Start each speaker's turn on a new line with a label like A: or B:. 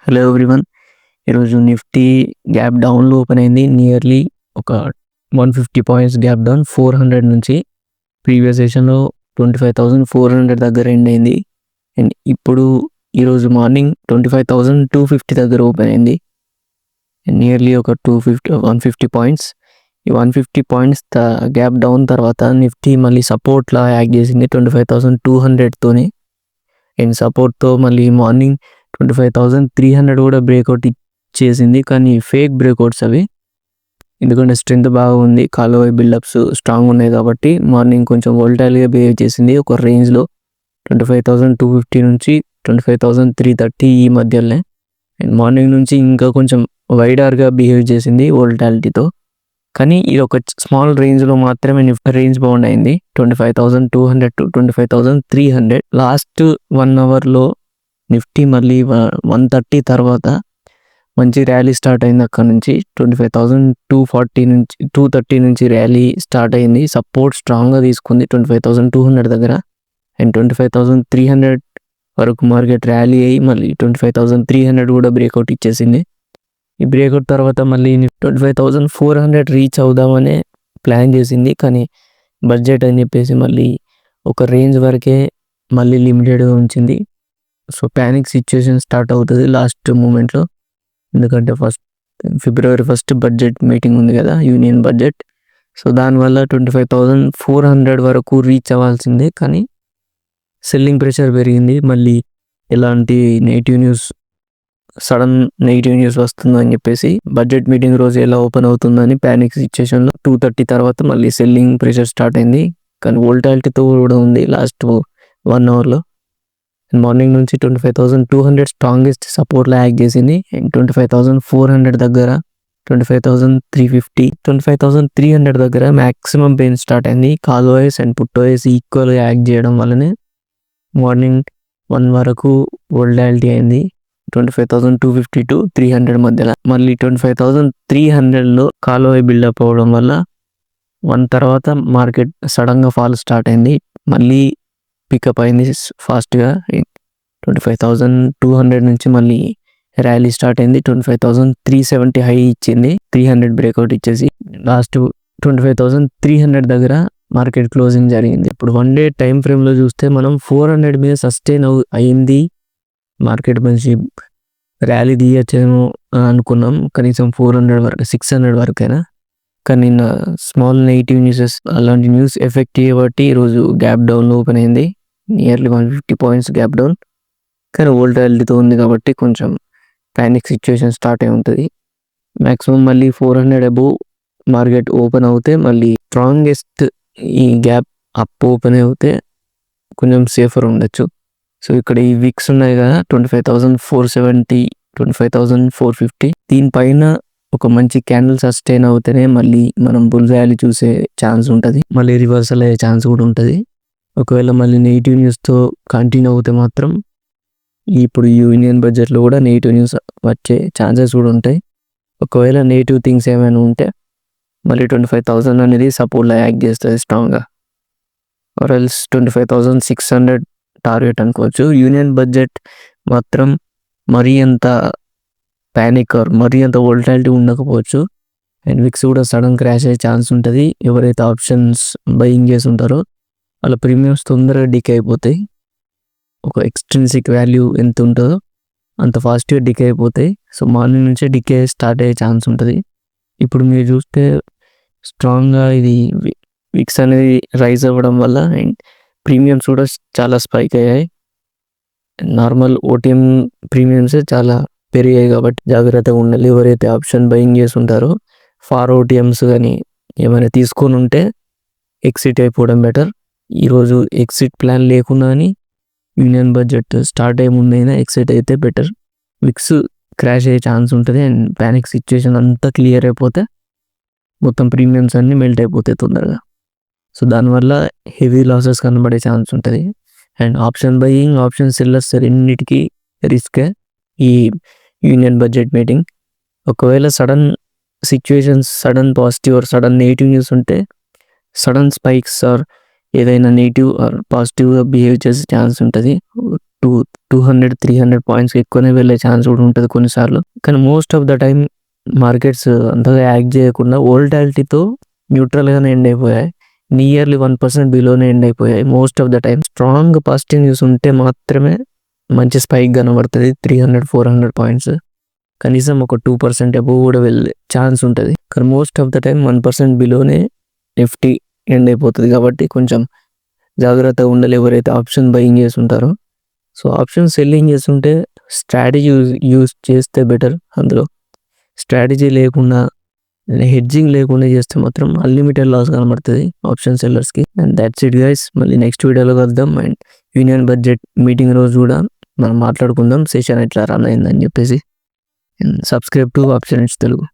A: Hello everyone. ఈరోజు Nifty gap డౌన్లో open అయింది. నియర్లీ ఒక 150 పాయింట్స్ గ్యాప్ డౌన్ 400 నుంచి. ప్రీవియస్ సెషన్లో 25,400 దగ్గర ఎండ్ అయింది. అండ్ ఇప్పుడు ఈరోజు మార్నింగ్ 25,250 దగ్గర ఓపెన్ అయింది. నియర్లీ ఒక 150 పాయింట్స్. ఈ 150 పాయింట్స్ గ్యాప్ డౌన్ తర్వాత నిఫ్టీ మళ్ళీ సపోర్ట్లా యాక్ట్ చేసింది 25,200తోనే. అండ్ సపోర్ట్తో మళ్ళీ మార్నింగ్ 25,300 కూడా బ్రేక్అవుట్ చేసింది. కానీ ఫేక్ బ్రేక్అవుట్స్ అవి, ఎందుకంటే స్ట్రెంత్ బాగా ఉంది, కాలువై బిల్డప్స్ స్ట్రాంగ్ ఉన్నాయి కాబట్టి మార్నింగ్ కొంచెం వోల్టైల్గా బిహేవ్ చేసింది. ఒక రేంజ్లో 25,250 నుంచి 25,330 ఈ మధ్యలోనే. అండ్ మార్నింగ్ నుంచి ఇంకా కొంచెం వైడర్గా బిహేవ్ చేసింది వోల్టాలిటీతో. కానీ ఇది ఒక స్మాల్ రేంజ్లో మాత్రమే రేంజ్ బౌండ్ అయింది 25,200 to 25,300. లాస్ట్ 1 అవర్లో నిఫ్టీ మళ్ళీ 130 తర్వాత మంచి ర్యాలీ స్టార్ట్ అయింది. అక్కడ నుంచి 25,240 నుంచి 230 నుంచి ర్యాలీ స్టార్ట్ అయింది. సపోర్ట్ స్ట్రాంగ్గా తీసుకుంది 25,200 దగ్గర. అండ్ 25,300 వరకు మార్కెట్ ర్యాలీ అయ్యి మళ్ళీ 25,300 కూడా బ్రేక్అవుట్ ఇచ్చేసింది. ఈ బ్రేక్అవుట్ తర్వాత మళ్ళీ 25,400 రీచ్ అవుదామనే ప్లాన్ చేసింది. కానీ బడ్జెట్ అని చెప్పేసి మళ్ళీ ఒక రేంజ్ వరకే మళ్ళీ లిమిటెడ్గా ఉంచింది. సో ప్యానిక్ సిచ్యుయేషన్ స్టార్ట్ అవుతుంది లాస్ట్ మూమెంట్లో. ఎందుకంటే ఫిబ్రవరి 1 బడ్జెట్ మీటింగ్ ఉంది కదా, యూనియన్ బడ్జెట్. సో దానివల్ల 25,400 వరకు రీచ్ అవ్వాల్సిందే. కానీ సెల్లింగ్ ప్రెషర్ పెరిగింది. మళ్ళీ ఎలాంటి సడన్ నెగిటివ్ న్యూస్ వస్తుందో అని చెప్పేసి బడ్జెట్ మీటింగ్ రోజు ఎలా ఓపెన్ అవుతుందని ప్యానిక్ సిచ్యుయేషన్లో 230 తర్వాత మళ్ళీ సెల్లింగ్ ప్రెషర్ స్టార్ట్ అయింది. కానీ వోల్టాలిటీతో కూడా ఉంది లాస్ట్ 1 అవర్లో. మార్నింగ్ నుంచి 25,200 స్ట్రాంగెస్ట్ సపోర్ట్లో యాక్ట్ చేసింది. అండ్ 25,400 దగ్గర 25,350 25,300 దగ్గర మ్యాక్సిమం పెయిన్ స్టార్ట్ అయింది. Call voice and put voice ఈక్వల్గా యాక్ట్ చేయడం వల్లనే మార్నింగ్ 1 వరకు వోల్టాలిటీ అయింది 25,250 to 300 మధ్యలో. మళ్ళీ 25,300లో కాలువై బిల్డప్ అవ్వడం వల్ల 1 తర్వాత మార్కెట్ సడన్గా ఫాల్ స్టార్ట్ అయింది. మళ్ళీ పికప్ అయింది ఫాస్ట్గా. 25,200 నుంచి మళ్ళీ ర్యాలీ స్టార్ట్ అయింది. 25,370 హై ఇచ్చింది, 300 బ్రేక్అవుట్ ఇచ్చేసి లాస్ట్ 25,300 దగ్గర మార్కెట్ క్లోజింగ్ జరిగింది. ఇప్పుడు 1 డే టైం ఫ్రేమ్లో చూస్తే మనం 400 మీద సస్టైన్ అయింది మార్కెట్. మంచి ర్యాలీ తీయచ్చేమో అనుకున్నాం, కనీసం 400 వరకు 600 వరకైనా. కానీ నిన్న స్మాల్ నెగిటివ్ న్యూసెస్ అలాంటి న్యూస్ ఎఫెక్ట్ చేయబట్టి ఈరోజు గ్యాప్ డౌన్లో ఓపెన్ అయింది. Nearly 150 points gap down. కానీ వోల్టాలిటీతో ఉంది కాబట్టి కొంచెం ప్యానిక్ సిచ్యుయేషన్ స్టార్ట్ అయి ఉంటుంది. మ్యాక్సిమం మళ్ళీ 400 అబోవ్ మార్కెట్ ఓపెన్ అవుతే మళ్ళీ స్ట్రాంగెస్ట్ ఈ గ్యాప్ అప్ ఓపెన్ అవుతే కొంచెం సేఫర్ ఉండొచ్చు. సో ఇక్కడ ఈ విక్స్ ఉన్నాయి కదా 25,470 25,450, దీనిపైన ఒక మంచి క్యాండిల్ సస్టైన్ అవుతేనే మళ్ళీ మనం బుల్ ర్యాలీ చూసే ఛాన్స్ ఉంటుంది. మళ్ళీ రివర్సల్ అయ్యే ఛాన్స్ కూడా ఉంటుంది. ఒకవేళ మళ్ళీ నెగిటివ్ న్యూస్తో కంటిన్యూ అవుతే మాత్రం ఇప్పుడు యూనియన్ బడ్జెట్లో కూడా నెగిటివ్ న్యూస్ వచ్చే ఛాన్సెస్ కూడా ఉంటాయి. ఒకవేళ నెగిటివ్ థింగ్స్ ఏమైనా ఉంటే మళ్ళీ 25,000 అనేది సపోర్ట్లా యాక్ట్ చేస్తుంది స్ట్రాంగ్గా. ఆర్ ఎల్స్ 25,600 టార్గెట్ అనుకోవచ్చు. యూనియన్ బడ్జెట్ మాత్రం మరీ అంత ప్యానిక్ ఆర్ మరీ అంత వోల్టాలిటీ ఉండకపోవచ్చు. అండ్ విక్స్ కూడా సడన్ క్రాష్ అయ్యే ఛాన్స్ ఉంటుంది. ఎవరైతే ఆప్షన్స్ బయింగ్ చేసి ఉంటారో వాళ్ళ ప్రీమియమ్స్ తొందరగా డికే అయిపోతాయి. ఒక ఎక్స్ట్రిన్సిక్ వాల్యూ ఎంత ఉంటుందో అంత ఫాస్ట్గా డికే అయిపోతాయి. సో మార్నింగ్ నుంచే డికే స్టార్ట్ అయ్యే ఛాన్స్ ఉంటుంది. ఇప్పుడు మీరు చూస్తే స్ట్రాంగ్గా ఇది విక్స్ అనేది రైజ్ అవ్వడం వల్ల అండ్ ప్రీమియమ్స్ కూడా చాలా స్పైక్ అయ్యాయి. నార్మల్ ఓటీఎం ప్రీమియమ్సే చాలా పెరిగాయి కాబట్టి జాగ్రత్తగా ఉండాలి. ఎవరైతే ఆప్షన్ బయింగ్ చేసి ఉంటారో ఫార్ ఓటీఎమ్స్ కానీ ఏమైనా తీసుకొని ఉంటే ఎగ్జిట్ అయిపోవడం బెటర్. ఈరోజు ఎగ్జిట్ ప్లాన్ లేకున్నా కానీ యూనియన్ బడ్జెట్ స్టార్ట్ అయ్యే ముందైనా ఎగ్జిట్ అయితే బెటర్. విక్స్ క్రాష్ అయ్యే ఛాన్స్ ఉంటుంది. అండ్ ప్యానిక్ సిచ్యుయేషన్ అంతా క్లియర్ అయిపోతే మొత్తం ప్రీమియమ్స్ అన్నీ మెల్ట్ అయిపోతాయి తొందరగా. సో దానివల్ల హెవీ లాసెస్ కనబడే ఛాన్స్ ఉంటుంది. And option buying option sellers రెండింటికి రిస్కే ఈ యూనియన్ బడ్జెట్ మీటింగ్. ఒకవేళ sudden situations sudden positive or sudden negative news ఉంటే సడన్ స్పైక్స్ ఆర్ ఏదైనా నెగిటివ్ ఆర్ పాజిటివ్గా బిహేవ్ చేసే ఛాన్స్ ఉంటుంది. 200-300 పాయింట్స్ ఎక్కువనే వెళ్ళే ఛాన్స్ కూడా ఉంటుంది కొన్నిసార్లు. కానీ most of the time markets అంతగా యాక్ట్ చేయకుండా వోల్టాలిటీతో న్యూట్రల్గానే ఎండ్ అయిపోయాయి. నియర్లీ 1% బిలోనే ఎండ్ అయిపోయాయి most of the time. Strong positive news ఉంటే మాత్రమే మంచి స్పైక్ కనబడుతుంది 300-400 పాయింట్స్. కనీసం ఒక 2% అబోవ్ కూడా వెళ్ళే ఛాన్స్ ఉంటుంది. కానీ మోస్ట్ ఆఫ్ ద టైం 1% బిలోనే నిఫ్టీ ఎండ్ అయిపోతుంది. కాబట్టి కొంచెం జాగ్రత్తగా ఉండాలి ఎవరైతే ఆప్షన్ బయింగ్ చేస్తుంటారో. సో ఆప్షన్ సెల్లింగ్ చేస్తుంటే స్ట్రాటజీ యూజ్ చేస్తే బెటర్. అందులో స్ట్రాటజీ లేకుండా హెడ్జింగ్ లేకుండా చేస్తే మాత్రం అన్లిమిటెడ్ లాస్ కనబడుతుంది ఆప్షన్ సెల్లర్స్కి. And that's it guys. మళ్ళీ నెక్స్ట్ వీడియోలో కలుద్దాం. అండ్ యూనియన్ బడ్జెట్ మీటింగ్ రోజు కూడా మనం మాట్లాడుకుందాం సెషన్ ఎట్లా రన్ అయిందని చెప్పేసి. Subscribe to option Telugu.